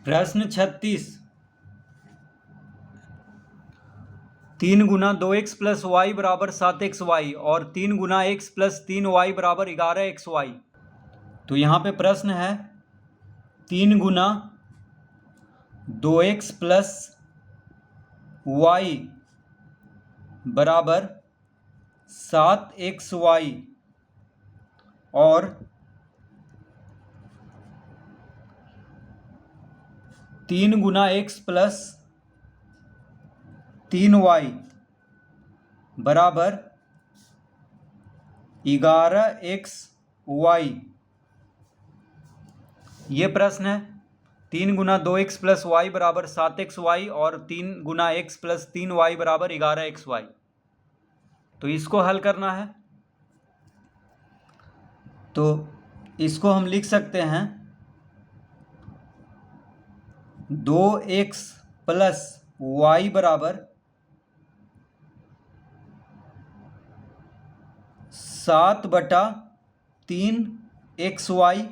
प्रश्न 36। 3 गुना 2x plus Y बराबर 7xy और 3 गुना x प्लस 3y बराबर 11xy। तो यहाँ पे प्रश्न है 3 गुना 2x प्लस वाई बराबर 7xy और 3 गुना x प्लस 3y बराबर 11xy। ये प्रश्न है 3 गुना 2x प्लस वाई बराबर 7xy और 3 गुना x प्लस 3y बराबर 11xy। तो इसको हल करना है। तो इसको हम लिख सकते हैं 2x प्लस वाई बराबर 7/3xy।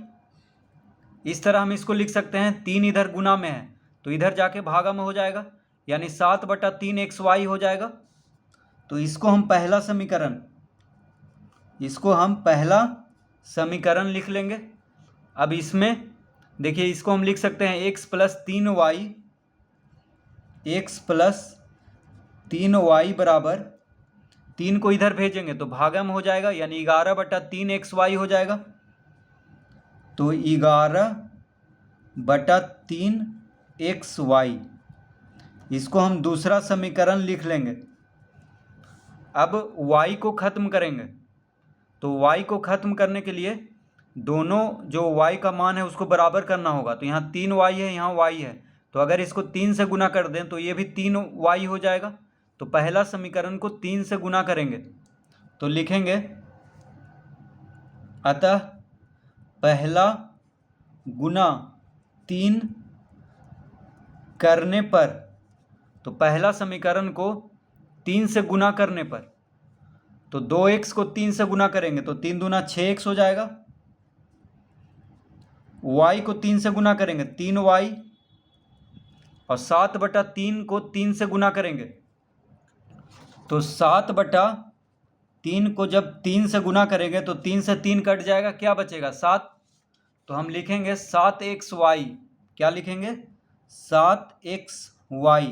इस तरह हम इसको लिख सकते हैं। 3 इधर गुना में है तो इधर जाके भागा में हो जाएगा, यानी 7/3xy हो जाएगा। तो इसको हम पहला समीकरण लिख लेंगे। अब इसमें देखिए, इसको हम लिख सकते हैं x प्लस 3y बराबर 3 को इधर भेजेंगे तो भागा में हो जाएगा, यानी 11/3xy हो जाएगा। तो 11/3xy इसको हम दूसरा समीकरण लिख लेंगे। अब y को खत्म करेंगे तो y को खत्म करने के लिए दोनों जो y का मान है उसको बराबर करना होगा। तो यहाँ 3y है, यहाँ y है, तो अगर इसको 3 से गुना कर दें तो ये भी 3y हो जाएगा। तो पहला समीकरण को 3 से गुना करेंगे तो लिखेंगे, अतः पहला गुना 3 करने पर, तो पहला समीकरण को 3 से गुना करने पर, तो 2x को 3 से गुना करेंगे तो 3 दूना 6x हो जाएगा। y को 3 से गुना करेंगे 3y और 7/3 को 3 से गुना करेंगे तो 7/3 को जब 3 से गुना करेंगे तो 3 से 3 कट जाएगा, क्या बचेगा 7। तो हम लिखेंगे 7xy। क्या लिखेंगे 7xy।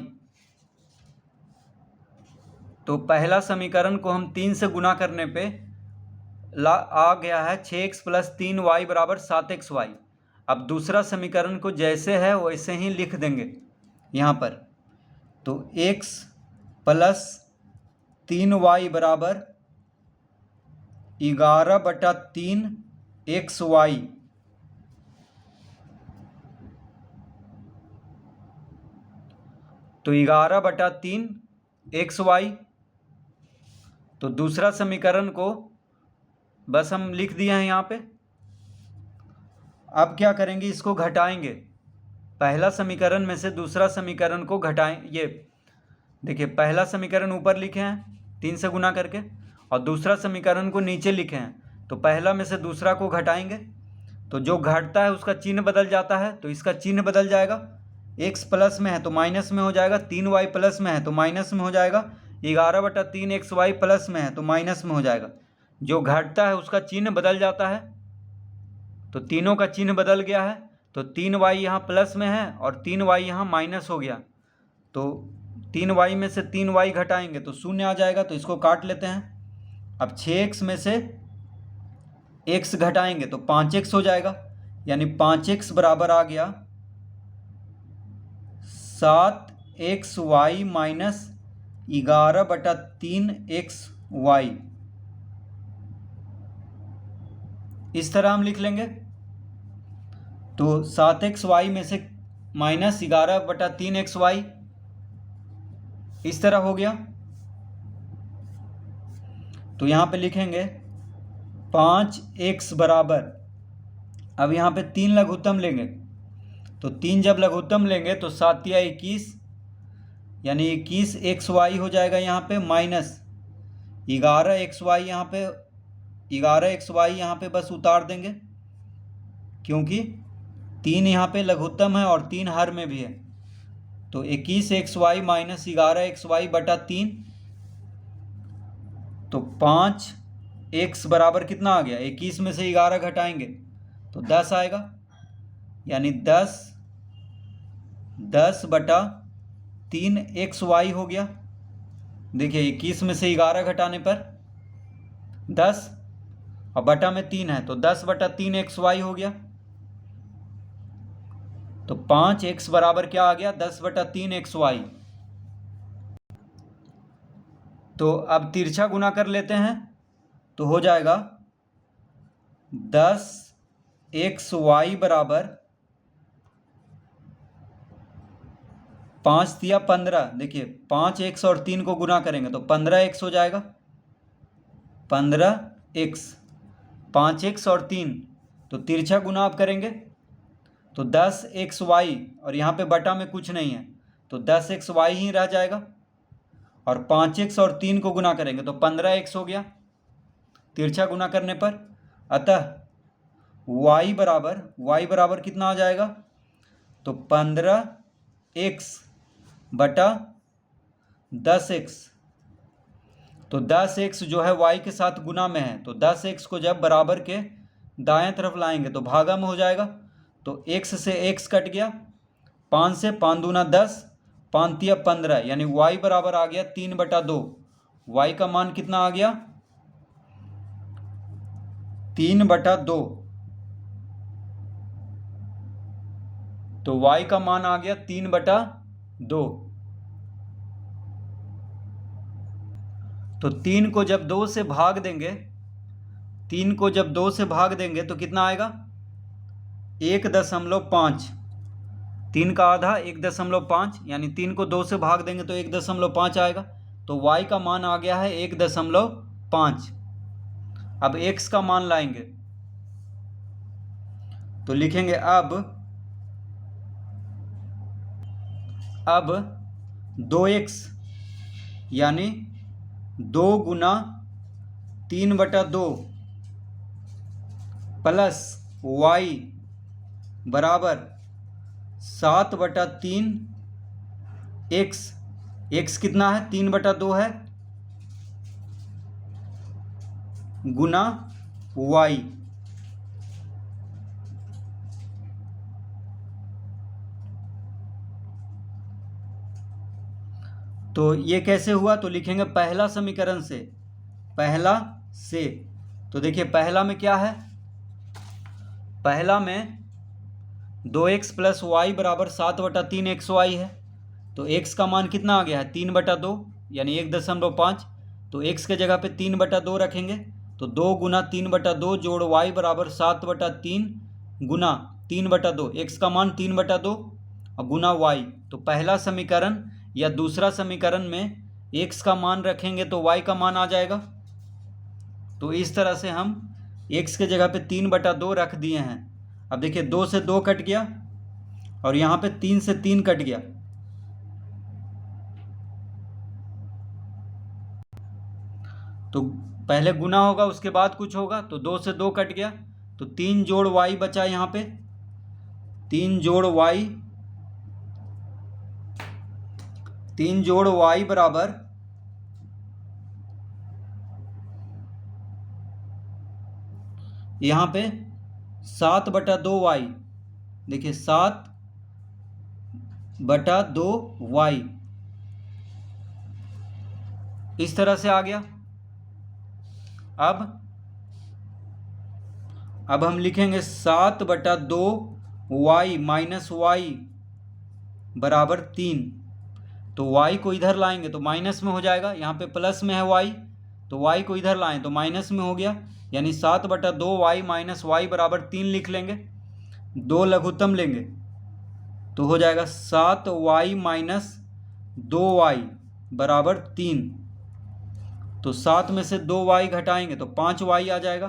तो पहला समीकरण को हम 3 से गुना करने पे आ गया है 6x प्लस 3y बराबर 7xy। अब दूसरा समीकरण को जैसे है वैसे ही लिख देंगे यहाँ पर। तो x प्लस 3y बराबर 11/3xy। तो 11/3xy। तो दूसरा समीकरण को बस हम लिख दिए हैं यहाँ पे। अब क्या करेंगे, इसको घटाएंगे। पहला समीकरण में से दूसरा समीकरण को घटाएं। ये देखिए, पहला समीकरण ऊपर लिखे हैं 3 से गुना करके और दूसरा समीकरण को नीचे लिखे हैं। तो पहला में से दूसरा को घटाएंगे तो जो घटता है उसका चिन्ह बदल जाता है। तो इसका चिन्ह बदल जाएगा, x प्लस में है तो माइनस में हो जाएगा, 3y प्लस में है तो माइनस में हो जाएगा, 11/3xy प्लस में है तो माइनस में हो जाएगा। जो घटता है उसका चिन्ह बदल जाता है। तो तीनों का चिन्ह बदल गया है। तो 3y यहाँ प्लस में है और 3y यहाँ माइनस हो गया। तो 3y में से 3y घटाएंगे तो 0 आ जाएगा। तो इसको काट लेते हैं। अब 6x में से x घटाएंगे तो 5x हो जाएगा, यानी 5x बराबर आ गया 7xy माइनस 11/3xy। इस तरह हम लिख लेंगे। तो 7xy में से माइनस 11/3xy इस तरह हो गया। तो यहाँ पे लिखेंगे 5x बराबर, अब यहाँ पे 3 लघुत्तम लेंगे तो 3 जब लघुत्तम लेंगे तो 7 या 21, यानी 21xy हो जाएगा यहाँ पे, माइनस 11xy यहाँ पे बस उतार देंगे क्योंकि 3 यहाँ पे लघुत्तम है और 3 हर में भी है, तो 21xy माइनस 11xy बटा 3, तो 5x बराबर कितना आ गया, 21 में से 11 घटाएंगे तो 10 आएगा, यानी 10 बटा 3xy हो गया। देखिए 21 में से 11 घटाने पर 10 और बटा में 3 है, तो 10 बटा 3xy हो गया। तो 5x बराबर क्या आ गया, 10 बटा 3xy। तो अब तिरछा गुना कर लेते हैं, तो हो जाएगा 10xy बराबर 5 दिया 15। देखिए 5x और 3 को गुना करेंगे तो 15x हो जाएगा, 15x, 5x और 3, तो तिरछा गुना आप करेंगे तो 10xy, और यहाँ पे बटा में कुछ नहीं है तो 10xy ही रह जाएगा, और 5x और 3 को गुना करेंगे तो 15x हो गया तिरछा गुना करने पर। अतः y बराबर कितना आ जाएगा, तो 15x बटा 10x। तो 10x जो है y के साथ गुना में है, तो 10x को जब बराबर के दाएं तरफ लाएंगे तो भागा में हो जाएगा, तो x से x कट गया, 5 से 5 दूना 10, 5 तिया 15, यानी y बराबर आ गया 3 बटा 2। y का मान कितना आ गया, 3 बटा 2। तो y का मान आ गया 3 बटा 2। तो 3 को जब 2 से भाग देंगे, 3 को जब 2 से भाग देंगे तो कितना आएगा, 1.5। 3 का आधा 1.5, यानी 3 को 2 से भाग देंगे तो 1.5 आएगा, तो y का मान आ गया है 1.5। अब x का मान लाएंगे तो लिखेंगे अब 2x, यानी 2 गुना 3 बटा 2 प्लस y बराबर 7 बटा 3 x कितना है, 3 बटा 2 है, गुना y। तो ये कैसे हुआ, तो लिखेंगे पहला समीकरण से, तो देखिए पहला में क्या है, पहला में 2x प्लस वाई बराबर 7 बटा 3xy है, तो x का मान कितना आ गया है, 3 बटा 2, यानी 1.5। तो x के जगह पे 3 बटा 2 रखेंगे, तो 2 गुना 3 बटा 2 जोड़ y बराबर 7 बटा 3 गुना 3 बटा 2, x का मान 3 बटा 2 और गुना y। तो पहला समीकरण या दूसरा समीकरण में x का मान रखेंगे तो y का मान आ जाएगा। तो इस तरह से हम x के जगह पे 3 बटा 2 रख दिए हैं। अब देखिए 2 से 2 कट गया और यहाँ पे 3 से 3 कट गया, तो पहले गुना होगा उसके बाद कुछ होगा, तो 2 से 2 कट गया, तो 3 जोड़ y बचा यहाँ पे, 3 जोड़ y बराबर यहाँ पे 7 बटा 2y, देखिए 7 बटा 2y इस तरह से आ गया। अब हम लिखेंगे 7 बटा 2y माइनस वाई बराबर 3, तो y को इधर लाएंगे तो माइनस में हो जाएगा, यहाँ पे प्लस में है y, तो y को इधर लाएं तो माइनस में हो गया, यानी 7 बटा 2y माइनस वाई बराबर 3 लिख लेंगे, 2 लघुत्तम लेंगे तो हो जाएगा 7y माइनस 2y बराबर 3, तो 7 में से 2y घटाएंगे तो 5y आ जाएगा,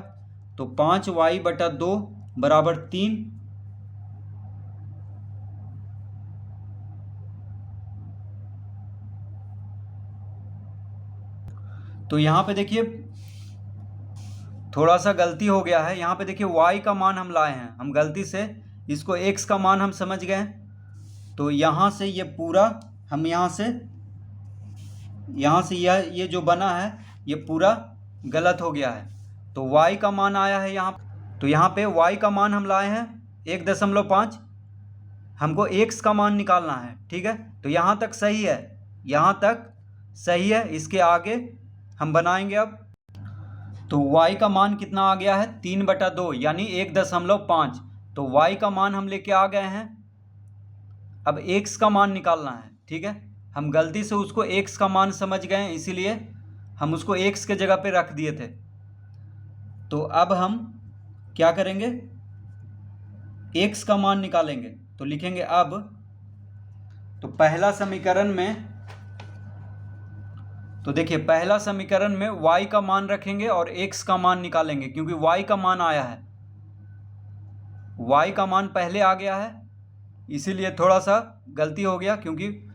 तो 5y बटा 2 बराबर 3। तो यहाँ पे देखिए थोड़ा सा गलती हो गया है, यहाँ पे देखिए y का मान हम लाए हैं, हम गलती से इसको x का मान हम समझ गए। तो यहाँ से ये पूरा हम यहाँ से ये जो बना है ये पूरा गलत हो गया है। तो y का मान आया है यहाँ, तो यहाँ पे y का मान हम लाए हैं 1.5, हमको x का मान निकालना है। ठीक है, तो यहाँ तक सही है, यहाँ तक सही है। इसके आगे हम बनाएंगे अब। तो y का मान कितना आ गया है 3/2 यानी 1.5। तो y का मान हम लेके आ गए हैं। अब x का मान निकालना है। ठीक है, हम गलती से उसको x का मान समझ गए, इसीलिए हम उसको x के जगह पे रख दिए थे। तो अब हम क्या करेंगे, x का मान निकालेंगे। तो लिखेंगे अब, तो पहला समीकरण में, तो देखिए पहला समीकरण में y का मान रखेंगे और x का मान निकालेंगे, क्योंकि y का मान आया है, y का मान पहले आ गया है, इसीलिए थोड़ा सा गलती हो गया। क्योंकि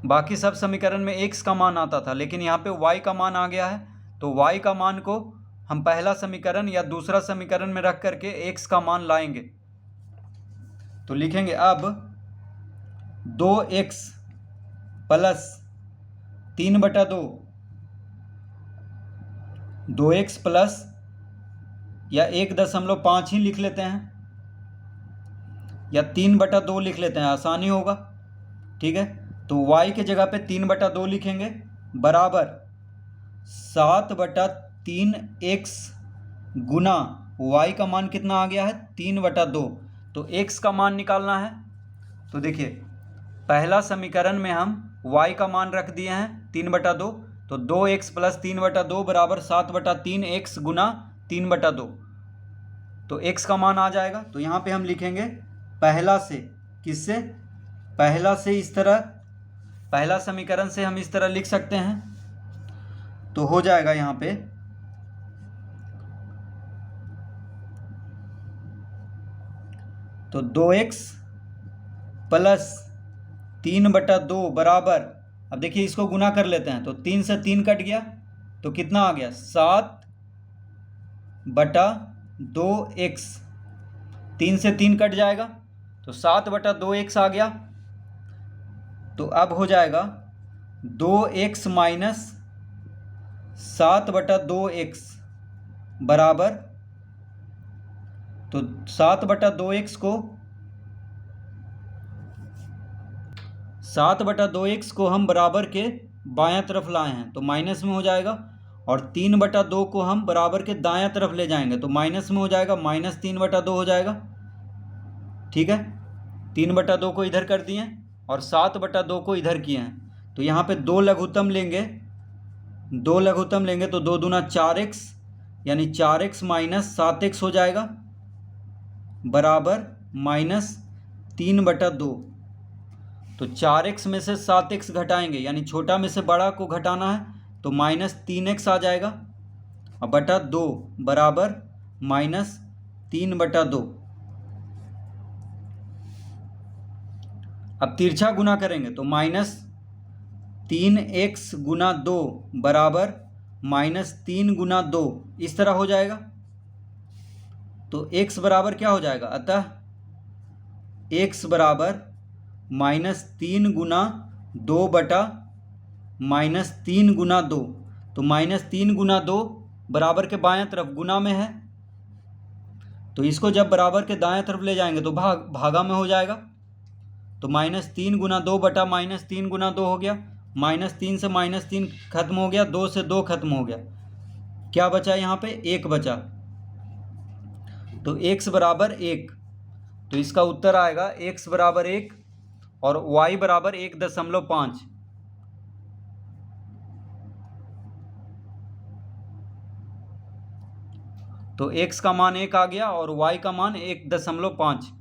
बाकी सब समीकरण में x का मान आता था, लेकिन यहाँ पे y का मान आ गया है। तो y का मान को हम पहला समीकरण या दूसरा समीकरण में रख करके x का मान लाएंगे। तो लिखेंगे अब 2x प्लस 3/2, 2x प्लस या 1.5 ही लिख लेते हैं, या 3/2 लिख लेते हैं, आसानी होगा। ठीक है, तो y के जगह पे 3/2 लिखेंगे बराबर 7/3x गुना y का मान कितना आ गया है 3/2। तो x का मान निकालना है। तो देखिए पहला समीकरण में हम y का मान रख दिए हैं 3/2, तो 2x प्लस 3/2 बराबर 7/3x गुना 3/2। तो x का मान आ जाएगा। तो यहाँ पे हम लिखेंगे पहला से, किससे, पहला से इस तरह, पहला समीकरण से हम इस तरह लिख सकते हैं। तो हो जाएगा यहाँ पे तो 2x प्लस 3/2 बराबर, अब देखिए इसको गुना कर लेते हैं। तो 3 से 3 कट गया, तो कितना आ गया 7/2x, 3 से 3 कट जाएगा तो 7/2x आ गया। तो अब हो जाएगा 2x माइनस 7/2x बराबर, तो 7/2x को हम बराबर के बायां तरफ लाए हैं, तो माइनस में हो जाएगा। और 3/2 को हम बराबर के दायां तरफ ले जाएंगे, तो माइनस में हो जाएगा, -3/2 हो जाएगा। ठीक है, 3/2 को इधर कर दिए और 7/2 को इधर किए हैं। तो यहाँ पे 2 लघुत्तम लेंगे, 2 लघुत्तम लेंगे तो 2 दूना 4x, यानी 4x माइनस 7x हो जाएगा बराबर -3/2। तो 4x में से 7x घटाएंगे, यानी छोटा में से बड़ा को घटाना है, तो -3x आ जाएगा और बटा 2 बराबर -3/2। अब तिरछा गुना करेंगे तो -3x गुना 2 बराबर -3 गुना 2, इस तरह हो जाएगा। तो x बराबर क्या हो जाएगा, अतः x बराबर -3 गुना 2 बटा -3 गुना 2। तो -3 गुना 2 बराबर के बाएं तरफ गुना में है, तो इसको जब बराबर के दाएं तरफ ले जाएंगे तो भागा में हो जाएगा। तो -3 गुना 2 बटा -3 गुना 2 हो गया, -3 से -3 खत्म हो गया, 2 से 2 खत्म हो गया, क्या बचा यहाँ पे 1 बचा। तो x बराबर 1, तो इसका उत्तर आएगा x बराबर 1 और y बराबर 1.5। तो x का मान 1 आ गया और y का मान 1.5।